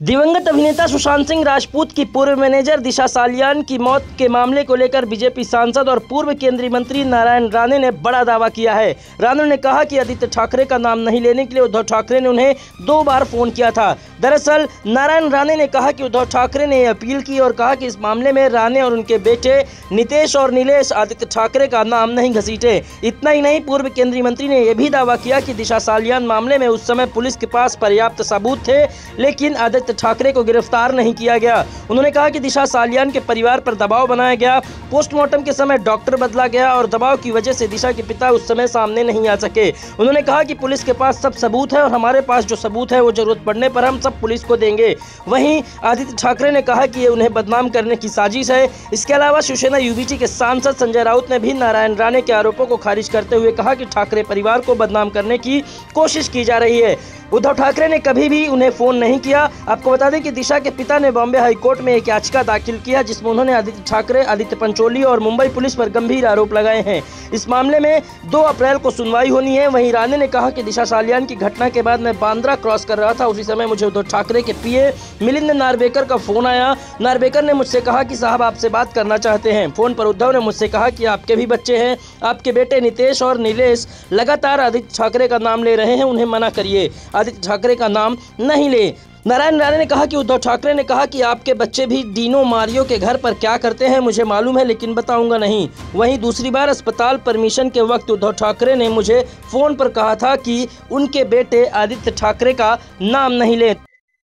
दिवंगत अभिनेता सुशांत सिंह राजपूत की पूर्व मैनेजर दिशा सालियान की मौत के मामले को लेकर बीजेपी सांसद और पूर्व केंद्रीय मंत्री नारायण राणे ने बड़ा दावा किया है। राणे ने कहा कि आदित्य ठाकरे का नाम नहीं लेने के लिए उद्धव ठाकरे ने उन्हें 2 बार फोन किया था। दरअसल नारायण राणे ने कहा कि उद्धव ठाकरे ने अपील की और कहा कि इस मामले में राणे और उनके बेटे नितेश और नीलेश आदित्य ठाकरे का नाम नहीं घसीटे। इतना ही नहीं, पूर्व केंद्रीय मंत्री ने यह भी दावा किया कि दिशा सालियान मामले में उस समय पुलिस के पास पर्याप्त सबूत थे, लेकिन आदित्य ठाकरे को गिरफ्तार नहीं किया गया। उन्होंने कहा कि दिशा सालियान के परिवार पर दबाव बनाया गया, पोस्टमार्टम के समय डॉक्टर बदला गया और दबाव की वजह से दिशा के पिता उस समय सामने नहीं आ सके। उन्होंने कहा कि पुलिस के पास सब सबूत है और हमारे पास जो सबूत है वो जरूरत पड़ने पर हम सब पुलिस को देंगे। वहीं आदित्य ठाकरे ने कहा कि ये उन्हें बदनाम करने की साजिश है। इसके अलावा शिवसेना यूबीटी के सांसद संजय राउत ने भी नारायण राणे के आरोपों को खारिज करते हुए कहा कि ठाकरे परिवार को बदनाम करने की कोशिश की जा रही है। उद्धव ठाकरे ने कभी भी उन्हें फोन नहीं किया। आपको बता दें कि दिशा के पिता ने बॉम्बे हाईकोर्ट में एक याचिका दाखिल किया जिसमें उन्होंने आदित्य ठाकरे, आदित्य पंचोली और मुंबई पुलिस पर गंभीर आरोप लगाए हैं। इस मामले में 2 अप्रैल को सुनवाई होनी है। वहीं राणे ने कहा कि दिशा सालियान की घटना के बाद मैं बांद्रा क्रॉस कर रहा था, उसी समय मुझे उद्धव ठाकरे के पीए मिलिंद नार्वेकर का फोन आया। नार्वेकर ने मुझसे कहा कि साहब आपसे बात करना चाहते हैं। फोन पर उद्धव ने मुझसे कहा कि आपके भी बच्चे हैं, आपके बेटे नितेश और नीलेश लगातार आदित्य ठाकरे का नाम ले रहे हैं, उन्हें मना करिए, आदित्य ठाकरे का नाम नहीं ले। नारायण राणे ने कहा कि उद्धव ठाकरे ने कहा कि आपके बच्चे भी डीनो मारियो के घर पर क्या करते हैं मुझे मालूम है, लेकिन बताऊंगा नहीं। वहीं दूसरी बार अस्पताल परमिशन के वक्त उद्धव ठाकरे ने मुझे फोन पर कहा था कि उनके बेटे आदित्य ठाकरे का नाम नहीं ले।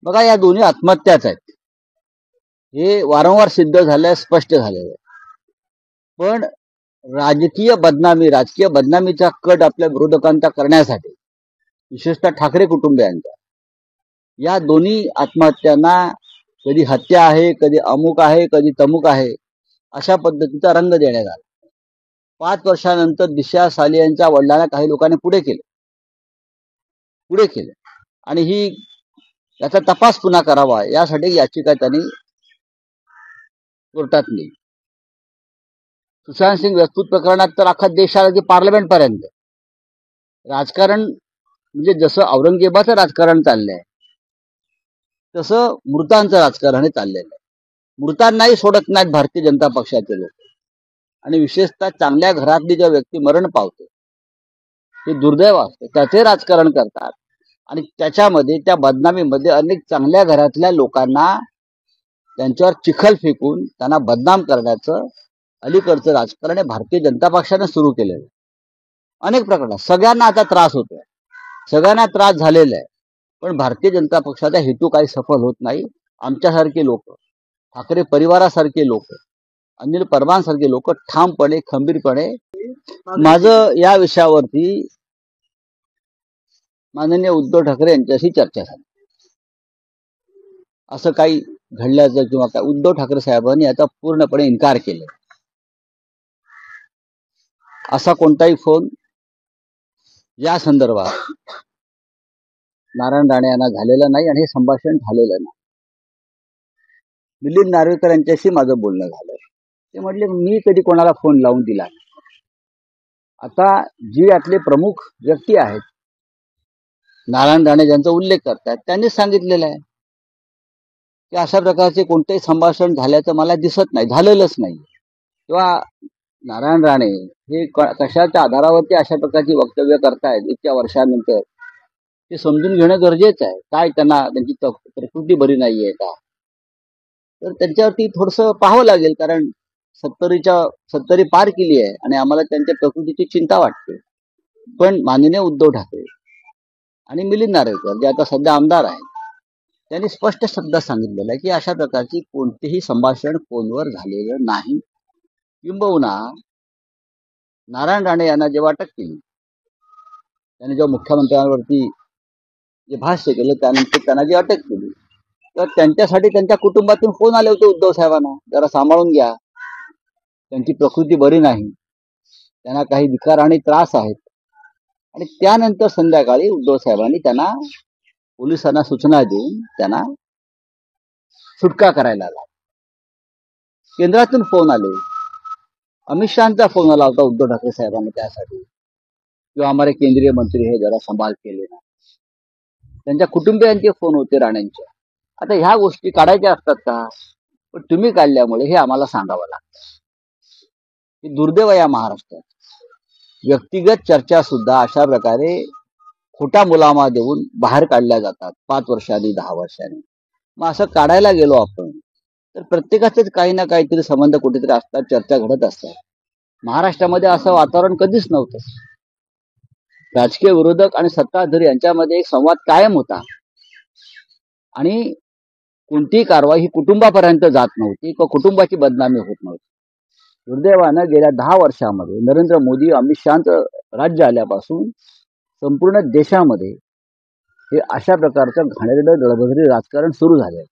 बघा, या दोन्ही आत्महत्याच आहेत, हे वारंवार सिद्ध झालंय, स्पष्ट झालेलं आहे। पण राजकीय बदनामीचा कट आपल्या विरोधकांचा करण्यासाठी, विशेषतः ठाकरे कुटुंबियांचा, या दोन्ही आत्महत्यांना कधी हत्या आहे, कधी अमुक आहे, कधी तमुक आहे, अशा पद्धतीचा रंग देण्यात आला। 5 वर्षानंतर दिशा सालियांच्या वडिलांना काही लोकांनी पुढे केले आणि याचा तपास पुन्हा करावा यासाठी याचिका त्यांनी कोर्टात नेली। सुशांत सिंह राजपूत प्रकरणात तर अख्खा देश आला की पार्लमेंट पर्यंत। राजकारण म्हणजे जसं औरंगजेबाचं राजकारण चाललंय तसं मृतांचं राजकारण चाललेलं आहे। मृतांनाही सोडत नाहीत भारतीय जनता पक्षाचे लोक, आणि विशेषतः चांगल्या घरातली ज्या व्यक्ती मरण पावते, हे दुर्दैव असतं, त्याचे राजकारण करतात आणि त्याच्यामध्ये, त्या बदनामीमध्ये अनेक चांगल्या घरातल्या लोकांना त्यांच्यावर चिखल फेकून त्यांना बदनाम करण्याचं अलीकडचं राजकारण हे भारतीय जनता पक्षाने सुरू केलेलं आहे। अनेक प्रकरणात सगळ्यांना आता त्रास होतोय, सगळ्यांना त्रास झालेला आहे, पण भारतीय जनता पक्षाचा हेतू काही सफल होत नाही। आमच्यासारखे लोक, ठाकरे परिवारासारखे लोक, अनिल परबांसारखे लोक ठामपणे, खंबीरपणे माझं या विषयावरती माननीय उद्धव ठाकरे यांच्याशी चर्चा झाली। असं काही घडल्याचं किंवा काय, उद्धव ठाकरे साहेबांनी याचा पूर्णपणे इन्कार केला। असा कोणताही फोन या संदर्भात नारायण राणे यांना झालेला नाही आणि हे संभाषण झालेलं नाही। मिलिंद नार्वेकर यांच्याशी माझं बोलणं झालं, ते म्हटले मी कधी कोणाला फोन लावून दिला नाही। आता जी यातले प्रमुख व्यक्ती आहेत, नारायण राणे ज्यांचा उल्लेख करतात, त्यांनी सांगितलेलं आहे की अशा प्रकारचे कोणतेही संभाषण झाल्याचं मला दिसत नाही, झालेलंच नाही। किंवा नारायण राणे हे कशाच्या आधारावरती अशा प्रकारची वक्तव्य करतायत इतक्या वर्षानंतर, ते समजून घेणं गरजेचं आहे। काय त्यांची प्रकृती बरी नाहीये का, तर त्यांच्यावरती थोडंसं पाहावं लागेल, कारण 70 पार केली आहे आणि आम्हाला त्यांच्या प्रकृतीची चिंता वाटते। पण माननीय उद्धव ठाकरे आणि मिलिंद नार्वेकर जे आता सध्या आमदार आहेत, त्यांनी स्पष्ट शब्दात सांगितलेलं आहे की अशा प्रकारची कोणतेही संभाषण फोनवर झालेलं नाही। किंबहुना नारायण राणे यांना जेव्हा अटक केली, त्यांनी जेव्हा मुख्यमंत्र्यांवरती जे भाष्य केलं, त्यानंतर त्यांना जी अटक केली, तर त्यांच्यासाठी त्यांच्या कुटुंबातून फोन आले होते उद्धव साहेबांना, जरा सांभाळून घ्या, त्यांची प्रकृती बरी नाही, त्यांना काही विकार आणि त्रास आहेत। आणि त्यानंतर संध्याकाळी उद्धव साहेबांनी त्यांना, पोलिसांना सूचना देऊन त्यांना सुटका करायला लावला। केंद्रातून फोन आले, अमित शहांचा फोन आला होता उद्धव ठाकरे साहेबांना त्यासाठी, किंवा हमारे केंद्रीय मंत्री हे जरा संभाल के लेना, त्यांच्या कुटुंबियांचे फोन होते राणेंच्या, आता ह्या गोष्टी काढायच्या असतात का? पण तुम्ही काढल्यामुळे हे आम्हाला सांगावं लागतं. हे दुर्दैव या महाराष्ट्रात. व्यक्तिगत चर्चा सुद्धा अशा प्रकारे खोटा मुलामा देऊन बाहेर काढल्या जातात 5 वर्षांनी 10 वर्षांनी. मग असं काढायला गेलो आपण तर प्रत्येकाचेच काही ना काहीतरी संबंध कुठेतरी असतात, चर्चा घडत असतात. महाराष्ट्रामध्ये असं वातावरण कधीच नव्हतं. राजकीय विरोधक आणि सत्ताधारी यांच्यामध्ये एक संवाद कायम होता आणि कोणतीही कारवाई ही कुटुंबापर्यंत जात नव्हती किंवा कुटुंबाची बदनामी होत नव्हती. दुर्दैवानं गेल्या 10 वर्षामध्ये नरेंद्र मोदी अमित शहाचं राज्य आल्यापासून संपूर्ण देशामध्ये हे अशा प्रकारचं घाणेरडं दळभद्री राजकारण सुरू झालंय.